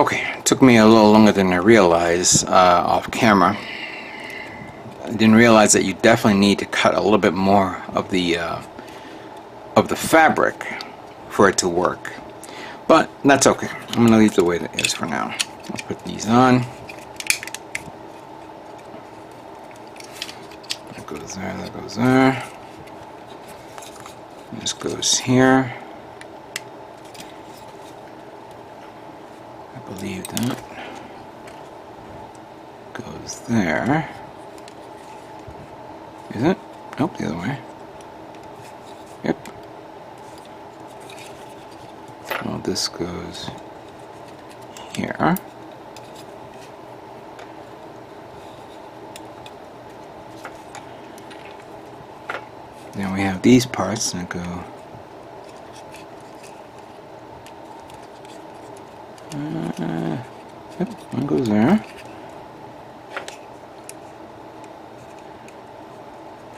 Okay, it took me a little longer than I realized off camera. I didn't realize that you definitely need to cut a little bit more of the fabric for it to work. But that's okay. I'm going to leave it the way it is for now. I'll put these on. That goes there, that goes there. This goes here. I believe that goes there. Is it? Nope, the other way. Yep. Well, this goes here. Then we have these parts that go yep, one goes there.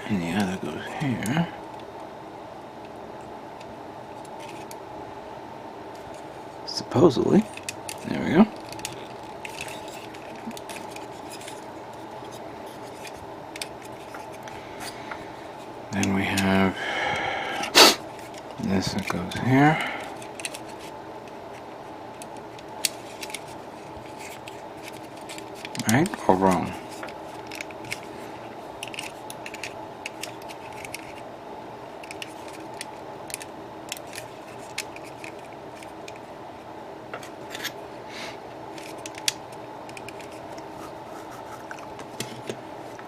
And the other goes here. Supposedly. There we go. Then we have this that goes here. Right or wrong?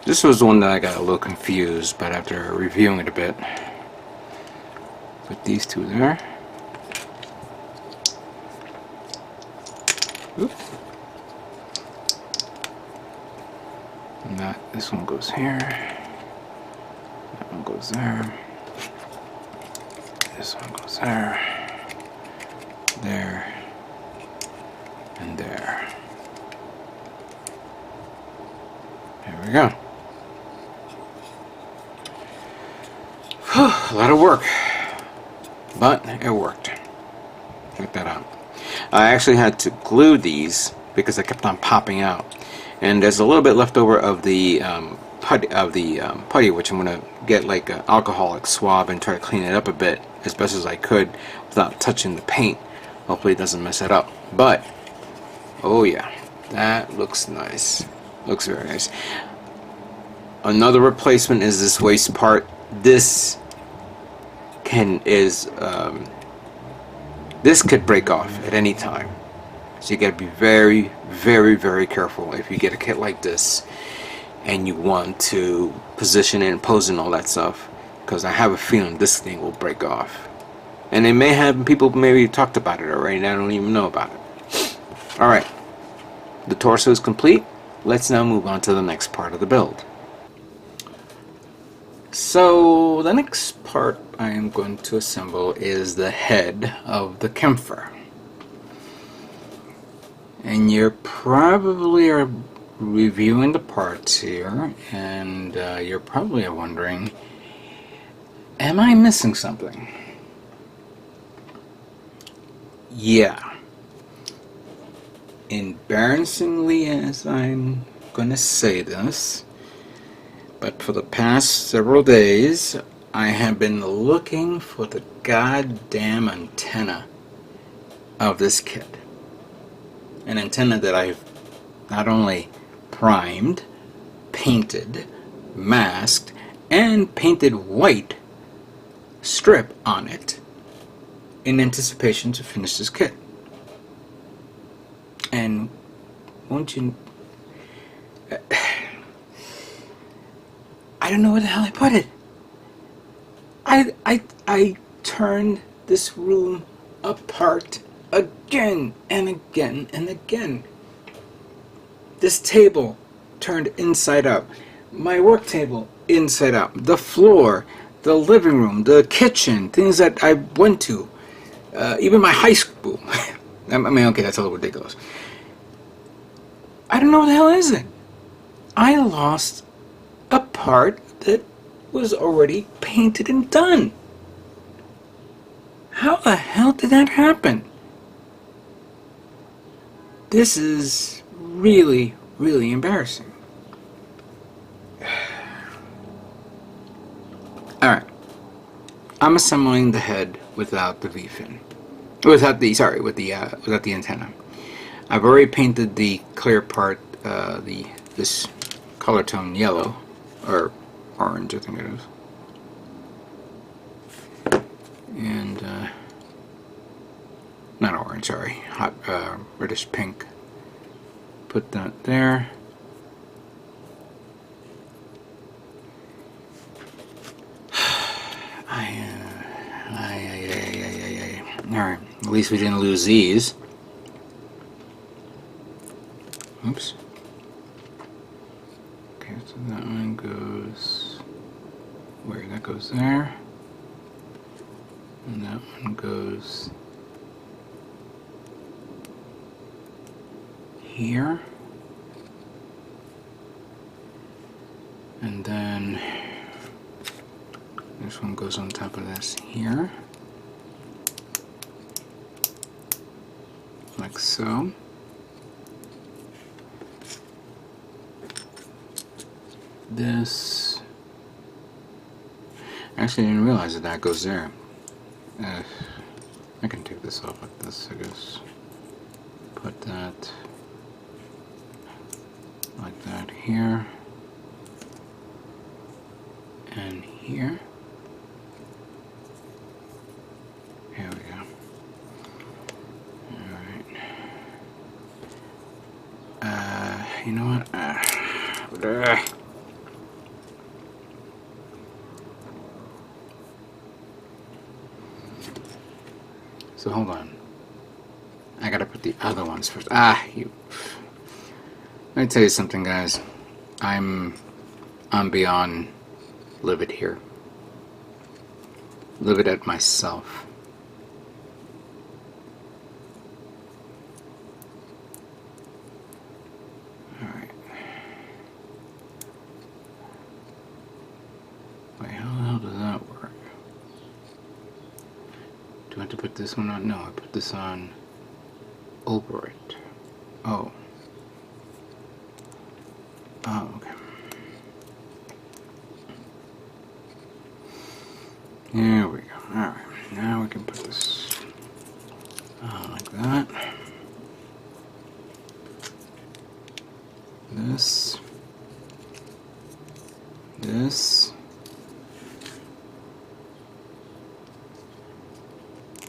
This was the one that I got a little confused, but after reviewing it a bit, put these two there. Oop. And this one goes here. That one goes there. This one goes there. There. And there. There we go. A lot of work, but it worked. Check that out. I actually had to glue these because I kept on popping out, and there's a little bit left over of the putty, which I'm gonna get like an alcoholic swab and try to clean it up a bit as best as I could without touching the paint. Hopefully it doesn't mess it up. But oh yeah, that looks nice. Looks very nice. Another replacement is this waist part. This could break off at any time, so you got to be very, very, very careful if you get a kit like this and you want to position it and pose and all that stuff, because I have a feeling this thing will break off. And they may have people maybe talked about it already and I don't even know about it. Alright, the torso is complete. Let's now move on to the next part of the build. So the next part I am going to assemble is the head of the Kampfer. And you're probably are reviewing the parts here, and you're probably wondering, am I missing something? Yeah. Embarrassingly as I'm gonna say this, but for the past several days I have been looking for the goddamn antenna of this kit. An antenna that I've not only primed, painted, masked, and painted white strip on it in anticipation to finish this kit. And won't you... I don't know where the hell I put it. I turned this room apart again and again and again. This table turned inside out. My work table inside out. The floor, the living room, the kitchen, things that I went to. Even my high school. I mean, okay, that's a little ridiculous. I don't know what the hell is it. I lost a part that was already painted and done. How the hell did that happen? This is really, really embarrassing. Alright. I'm assembling the head without the V-fin. Without the antenna. I've already painted the clear part, this color tone yellow, or orange, I think it is. And, not orange, sorry, hot, reddish pink. Put that there. Alright, at least we didn't lose these. Oops. Okay, so that one goes where? That goes there. And that one goes here. And then this one goes on top of this here. Like so. This, I actually didn't realize that goes there. I can take this off like this, I guess. Put that like that here and here. Here we go. Alright. You know what? So hold on. I gotta put the other ones first. Let me tell you something, guys. I'm beyond livid here. Livid at myself. Alright. Wait, how the hell does that work? Do I have to put this one on? No, I put this on over it. Oh. Oh, okay. Here we go. Alright, now we can put this like that. This.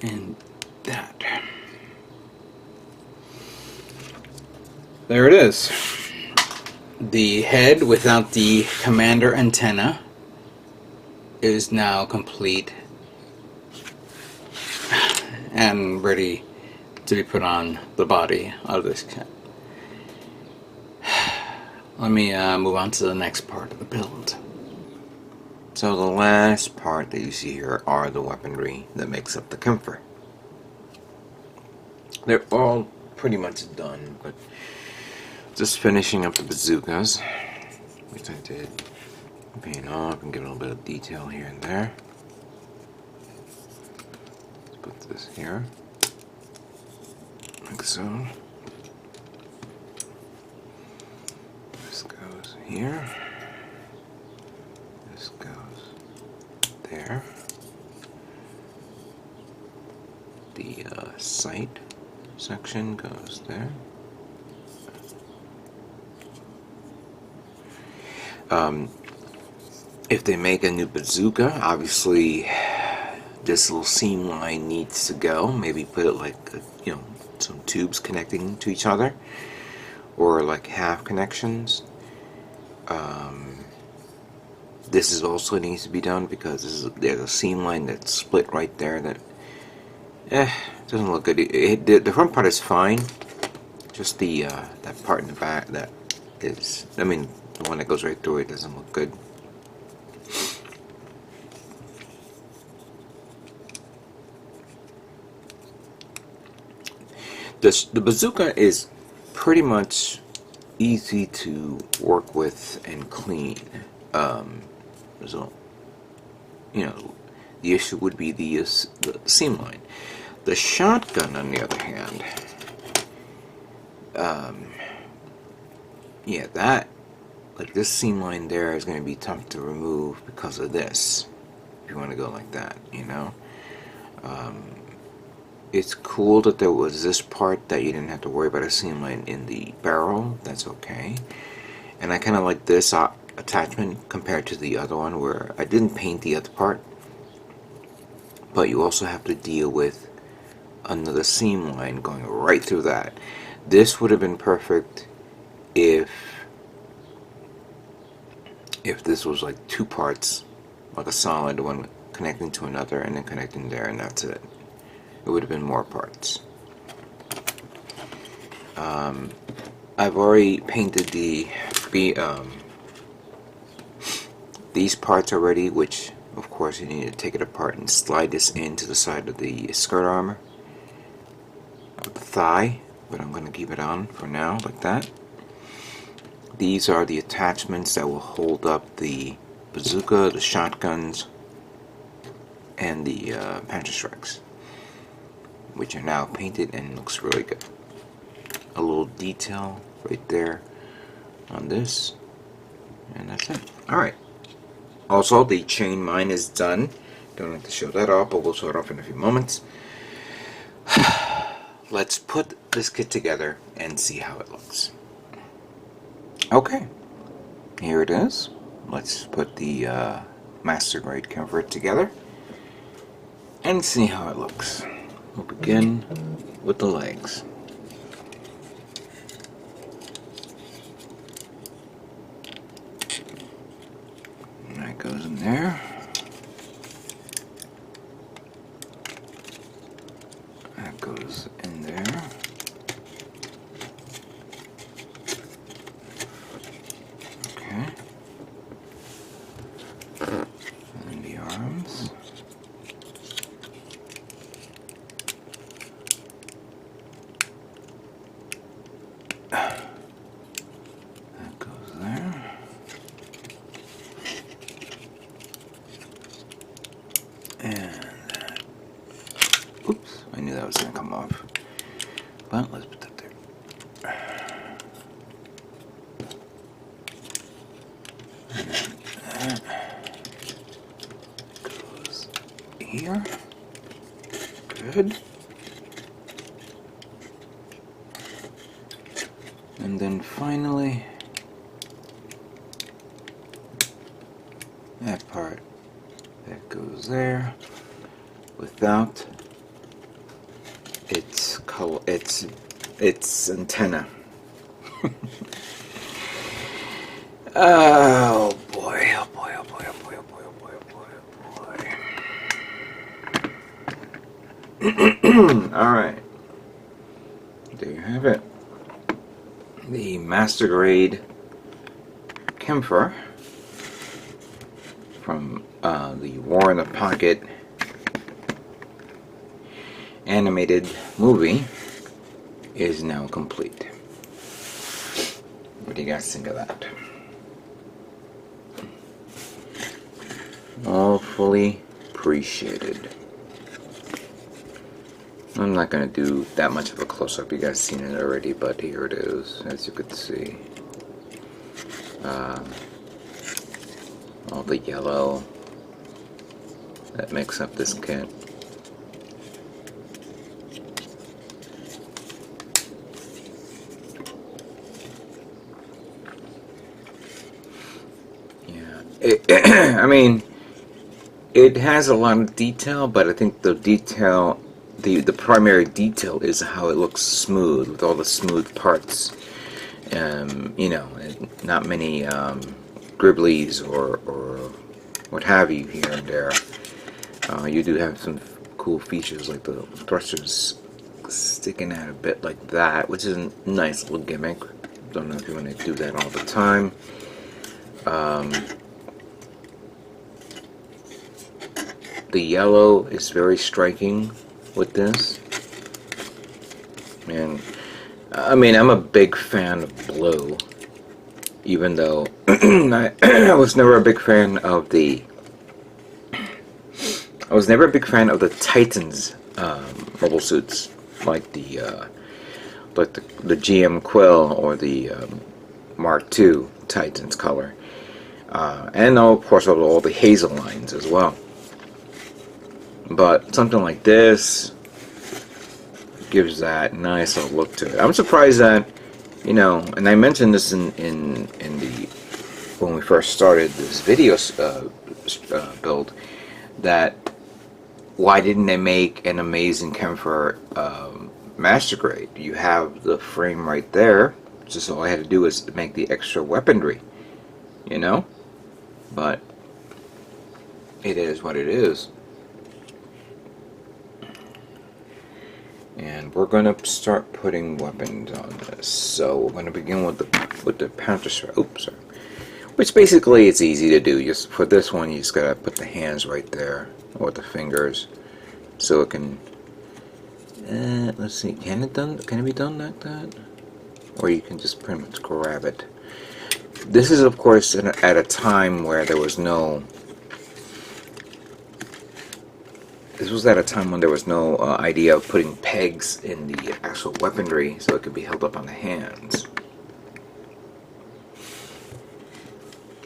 And that. There it is. The head without the commander antenna is now complete and ready to be put on the body of this cat. Let me move on to the next part of the build. So the last part that you see here are the weaponry that makes up the Kampfer. They're all pretty much done, but just finishing up the bazookas, which I did paint off and give a little bit of detail here and there. Let's put this here, like so. This goes here. This goes there. The sight section goes there. If they make a new bazooka, obviously this little seam line needs to go. Maybe put it like, some tubes connecting to each other, or like half connections. This is also needs to be done because there's a seam line that's split right there that doesn't look good. The front part is fine. Just the that part in the back that is, the one that goes right through it doesn't look good. The bazooka is pretty much easy to work with and clean. So, the issue would be the seam line. The shotgun, on the other hand, yeah, that, like this seam line there is going to be tough to remove because of this, if you want to go like that, you know. It's cool that there was this part that you didn't have to worry about a seam line in the barrel. That's okay. And I kind of like this attachment compared to the other one where I didn't paint the other part, but you also have to deal with another seam line going right through that. This would have been perfect if this was like two parts, like a solid one connecting to another and then connecting there, and that's it. It would have been more parts. I've already painted these parts already, which of course you need to take it apart and slide this into the side of the skirt armor, of the thigh, but I'm going to keep it on for now like that. These are the attachments that will hold up the bazooka, the shotguns, and the Panzer Strikes, which are now painted and looks really good. A little detail right there on this, and that's it. Alright. Also, the chain mine is done. Don't have to show that off, but we'll show it off in a few moments. Let's put this kit together and see how it looks. Okay, here it is. Let's put the master grade Kampfer together and see how it looks. We'll begin with the legs. And that goes in there. That goes in there. Okay. And the arms. That goes there. And that. Oops, I knew that was going to come off. But let's put that there. And that goes here. Good. And then finally, that part that goes there without its color, its antenna. Oh boy! Oh boy! Oh boy! Oh boy! Oh boy! Oh boy! Oh boy! Oh boy! All right, there you have it. The master grade Kampfer from the War in the Pocket animated movie is now complete. What do you guys think of that? All fully appreciated. I'm not going to do that much of a close-up, you guys seen it already, but here it is, as you could see. All the yellow that makes up this kit. Yeah, I mean, it has a lot of detail, but I think the detail, the primary detail is how it looks smooth, with all the smooth parts. You know, not many gribblies or what have you here and there. You do have some cool features like the thrusters sticking out a bit like that, which is a nice little gimmick. Don't know if you want to do that all the time. The yellow is very striking with this, and I mean, I'm a big fan of blue, even though I was never a big fan of the Titans mobile suits, like the like the GM Quill or the Mark II Titan's color. And of course all the hazel lines as well. But something like this gives that nice little look to it. I'm surprised that, you know, and I mentioned this in the when we first started this video build, that why didn't they make an amazing Kampfer master grade? You have the frame right there. Just all I had to do is make the extra weaponry, you know. But it is what it is. And we're going to start putting weapons on this. So we're going to begin with the Panther Strike. Oops, sorry. Which basically it's easy to do. Just for this one, you just gotta put the hands right there, or the fingers, so it can. Let's see. Can it be done like that? Or you can just pretty much grab it. This is, of course, at a time where there was no. This was at a time when there was no idea of putting pegs in the actual weaponry, so it could be held up on the hands.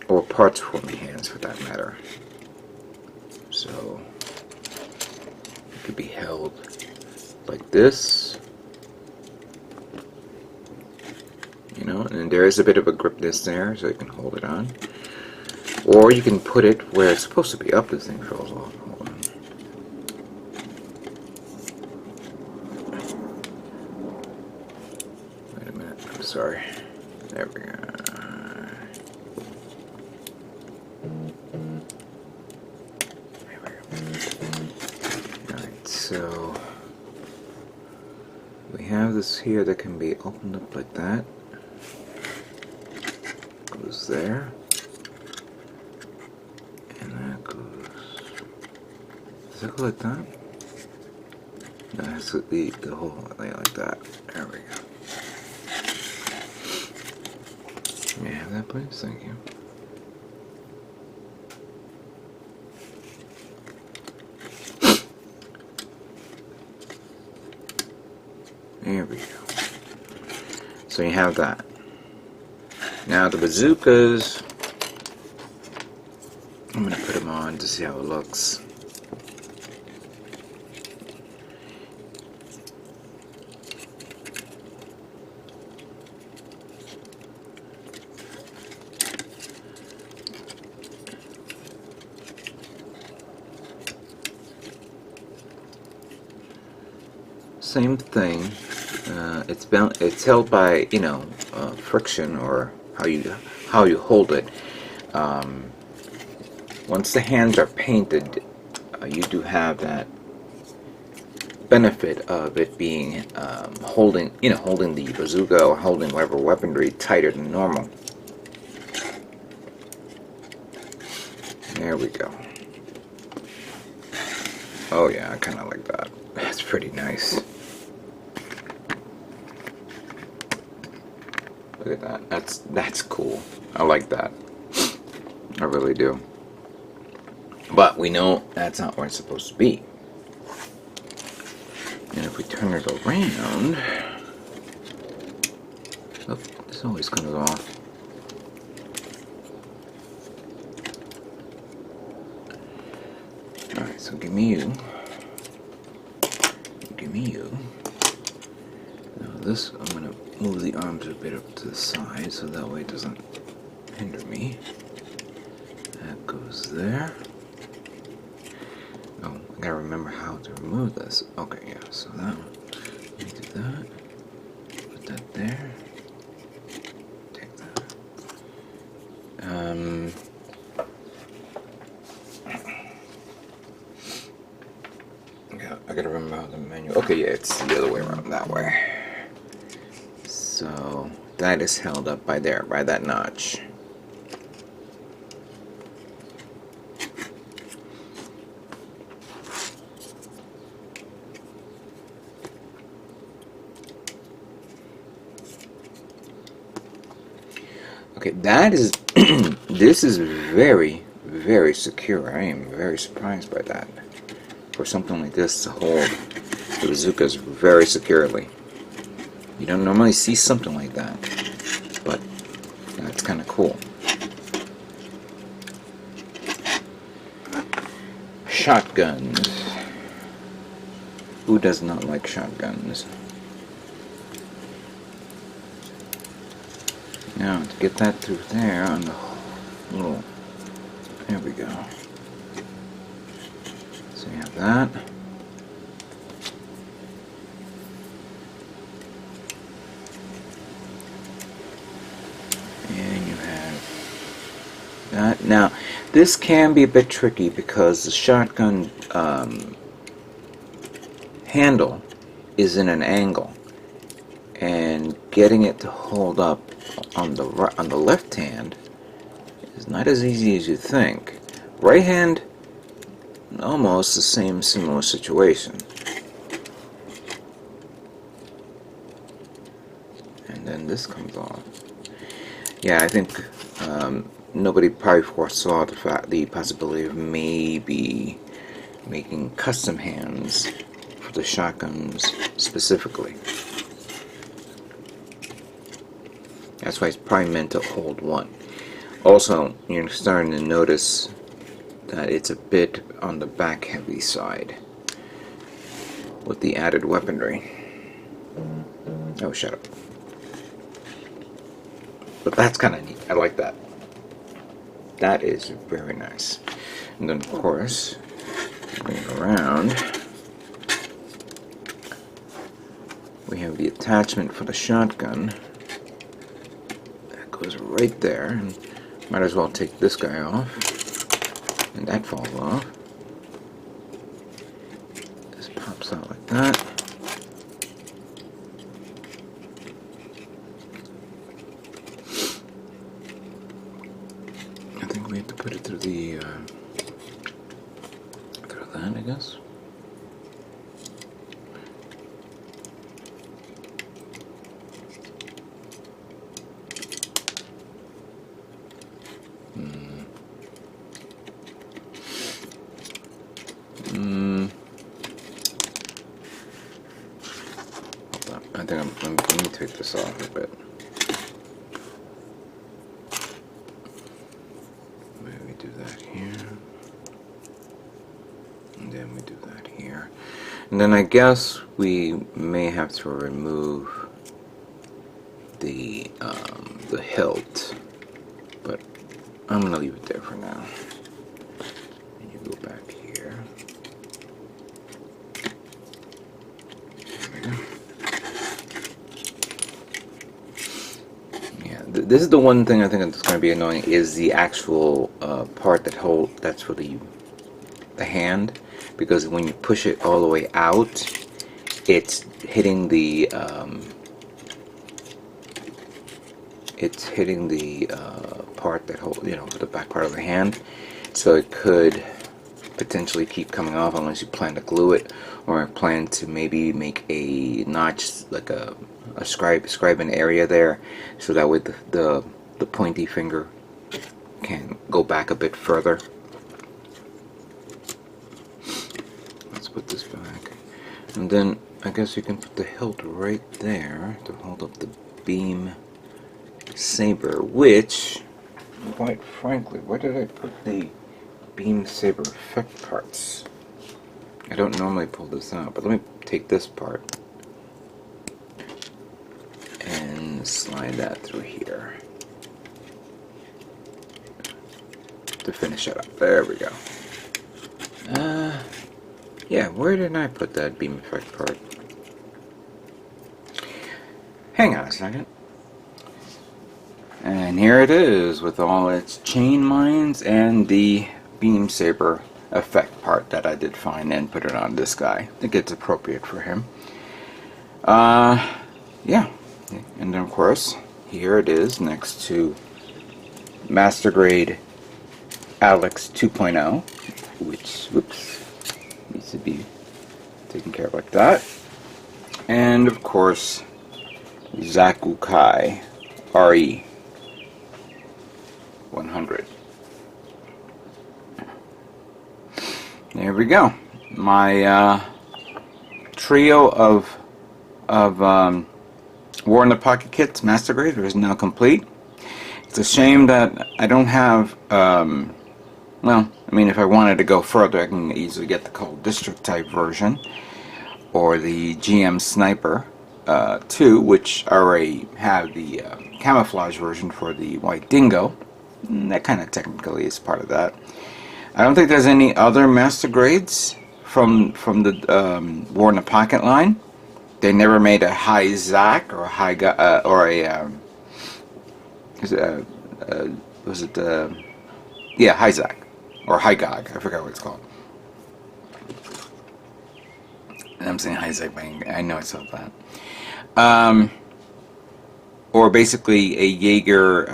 Or parts from the hands, for that matter. So it could be held like this, you know, and there is a bit of a gripness there, so you can hold it on. Or you can put it where it's supposed to be up. This thing falls off. Hold on. Wait a minute. I'm sorry. There we go. So we have this here that can be opened up like that. Goes there. And that goes. Does that go like that? No, that's the whole thing like that. There we go. May I have that, please? Thank you. There we go. So you have that. Now the bazookas, I'm going to put them on to see how it looks. Same thing. It's held by, you know, friction, or how you hold it. Once the hands are painted, you do have that benefit of it being holding the bazooka or holding whatever weaponry tighter than normal. There we go. Oh yeah, I kind of like that. That's pretty nice. Look at that. That's cool. I like that. I really do. But we know that's not where it's supposed to be. And if we turn it around, oh, this always comes off. All right, so give me you. Give me you. Now this, I'm gonna move the arms a bit up to the side so that way it doesn't hinder me. That goes there. Oh, I gotta remember how to remove this. Okay, yeah, so that one. Let me do that. Put that there. Take that. Yeah, I gotta remember how the manual. Okay, yeah, it's the other way around, that way. So that is held up by there, by that notch. Okay, that is, this is very, very secure. I am very surprised by that. For something like this to hold the bazookas very securely. You don't normally see something like that, but that's kind of cool. Shotguns. Who does not like shotguns? Now, to get that through there on the little... There we go. So you have that. And you have that. Now, this can be a bit tricky because the shotgun handle is in an angle, and getting it to hold up on the left hand is not as easy as you think. Right hand, almost the same similar situation. And then this comes off. Yeah, I think nobody probably foresaw the possibility of maybe making custom hands for the shotguns specifically. That's why it's probably meant to hold one. Also, you're starting to notice that it's a bit on the back heavy side with the added weaponry. Oh, shut up. But that's kind of neat. I like that. That is very nice. And then, of course, bring it around. We have the attachment for the shotgun. That goes right there. And might as well take this guy off. And that falls off. This pops out like that. I think we have to put it through the through that, I guess. I think let me take this off a bit. Maybe we do that here. And then we do that here. And then I guess we may have to remove the hilt. But I'm gonna leave it there for now. And you go back here. There we go. This is the one thing I think that's going to be annoying is the actual part that's for the hand, because when you push it all the way out, it's hitting the part that holds, for the back part of the hand, so it could potentially keep coming off unless you plan to glue it or plan to maybe make a notch, like a scribe an area there, so that way the pointy finger can go back a bit further. Let's put this back, and then I guess you can put the hilt right there to hold up the beam saber, which, quite frankly, where did I put the beam saber effect parts? I don't normally pull this out, but let me take this part and slide that through here to finish it up. There we go. Yeah, where did I put that beam effect part? Hang on a second. And here it is with all its chain mines and the beam saber effect part that I did find and put it on this guy. I think it's appropriate for him. Yeah. And then of course, here it is next to Master Grade Alex 2.0, which, whoops, needs to be taken care of like that. And of course, Zakukai RE 100. There we go. My trio of War in the Pocket Kits Master Grade is now complete. It's a shame that I don't have, well, I mean, if I wanted to go further, I can easily get the Cold District type version, or the GM Sniper 2, which already have the camouflage version for the White Dingo. That kind of technically is part of that. I don't think there's any other Master Grades from the War in the Pocket line. They never made a High Zac or a High yeah, High Zac or High Gog. I forgot what it's called. And I'm saying High Zac, but I know it's not that. Or basically a Jaeger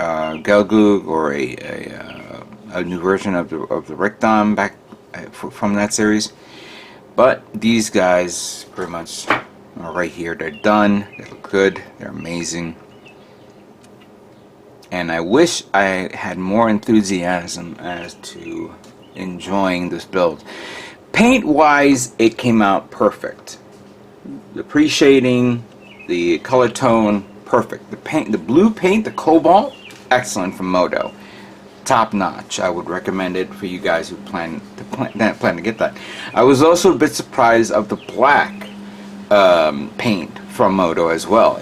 Gelgoog, or a new version of the Rickdom back from that series. But these guys pretty much are right here. They're done. They look good. They're amazing. And I wish I had more enthusiasm as to enjoying this build. Paint-wise, it came out perfect. The pre-shading, the color tone, perfect. The paint, the blue paint, the cobalt, excellent from Moto. Top notch. I would recommend it for you guys who plan to get that. I was also a bit surprised of the black paint from Moto as well.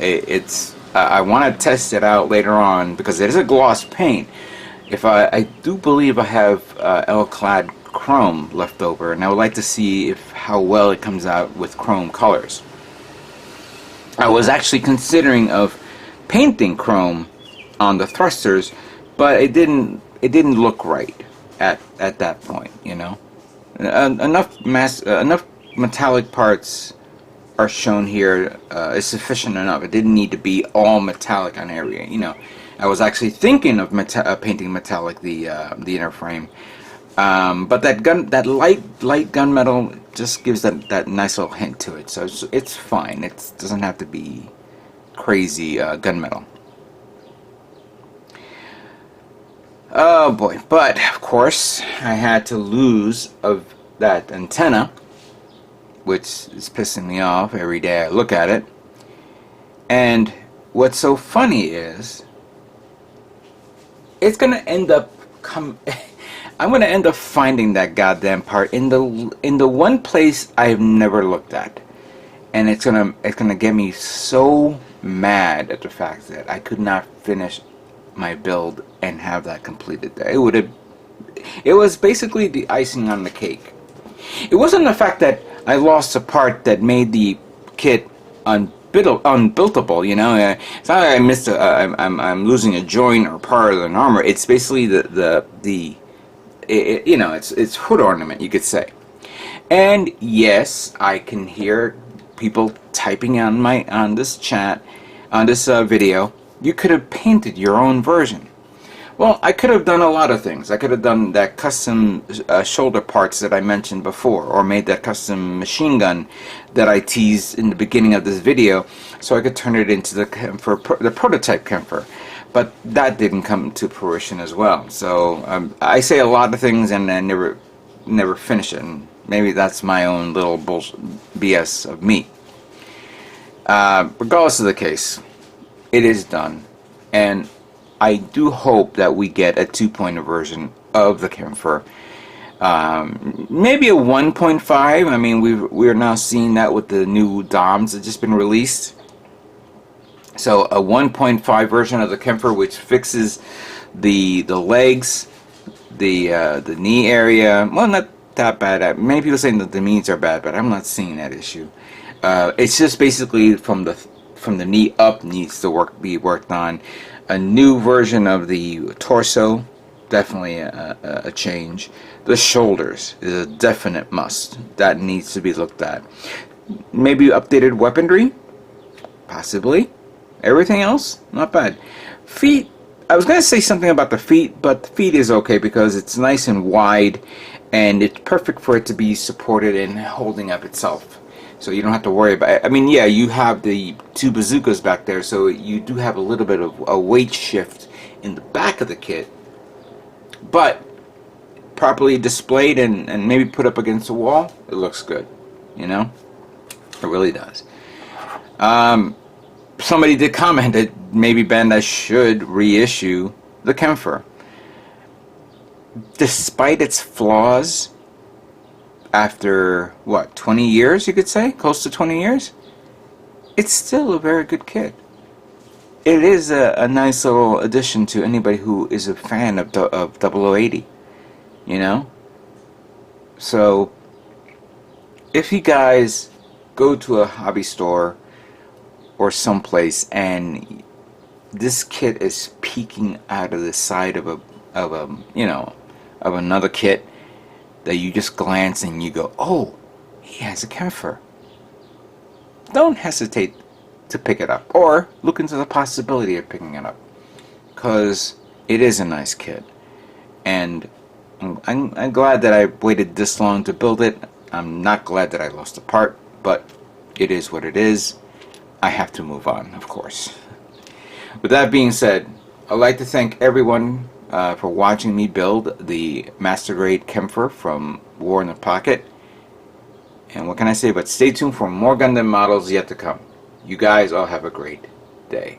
I want to test it out later on because it is a gloss paint. If I do believe I have L-clad chrome left over, and I would like to see how well it comes out with chrome colors. I was actually considering of painting chrome on the thrusters, but it didn't look right at that point, you know. Enough metallic parts are shown here is sufficient enough. It didn't need to be all metallic on area, you know. I was actually thinking of painting metallic the inner frame, but that light gunmetal just gives that nice little hint to it. So it's fine. It doesn't have to be crazy gunmetal. Oh boy! But of course, I had to lose of that antenna, which is pissing me off every day I look at it. And what's so funny is, it's gonna end up I'm gonna end up finding that goddamn part in the one place I've never looked at, and it's gonna get me so mad at the fact that I could not finish my build and have that completed. It was basically the icing on the cake. It wasn't the fact that I lost a part that made the kit unbuildable, you know. It's not that I'm losing a joint or part of an armor. It's basically you know, it's hood ornament, you could say. And yes, I can hear people typing on this chat, on this video. You could have painted your own version. Well, I could have done a lot of things. I could have done that custom shoulder parts that I mentioned before, or made that custom machine gun that I teased in the beginning of this video, so I could turn it into the prototype Kampfer. But that didn't come to fruition as well. So I say a lot of things and I never finish it. And maybe that's my own little BS of me. Regardless of the case, it is done, and I do hope that we get a 2.0 version of the Kampfer. Maybe a 1.5. I mean, we're now seeing that with the new DOMs that just been released. So a 1.5 version of the Kampfer, which fixes the legs, the knee area. Well, not that bad. Many people saying that the knees are bad, but I'm not seeing that issue. It's just basically from the knee up needs to be worked on. A new version of the torso, definitely a change. The shoulders is a definite must. That needs to be looked at. Maybe updated weaponry, possibly. Everything else, not bad. Feet, I was going to say something about the feet, but the feet is okay because it's nice and wide, and it's perfect for it to be supported and holding up itself. So you don't have to worry about it. I mean, yeah, you have the two bazookas back there, so you do have a little bit of a weight shift in the back of the kit. But properly displayed and maybe put up against the wall, it looks good. You know? It really does. somebody did comment that maybe Bandai should reissue the Kampfer. Despite its flaws, after what, 20 years, you could say, close to 20 years, it's still a very good kit. It is a nice little addition to anybody who is a fan of 0080, you know? So, if you guys go to a hobby store or someplace and this kit is peeking out of the side of another kit that you just glance and you go, oh, he has a Kampfer, don't hesitate to pick it up, or look into the possibility of picking it up, because it is a nice kit, and I'm glad that I waited this long to build it. I'm not glad that I lost a part, but it is what it is. I have to move on, of course. With that being said, I'd like to thank everyone for watching me build the Master Grade Kampfer from War in the Pocket. And what can I say but stay tuned for more Gundam models yet to come. You guys all have a great day.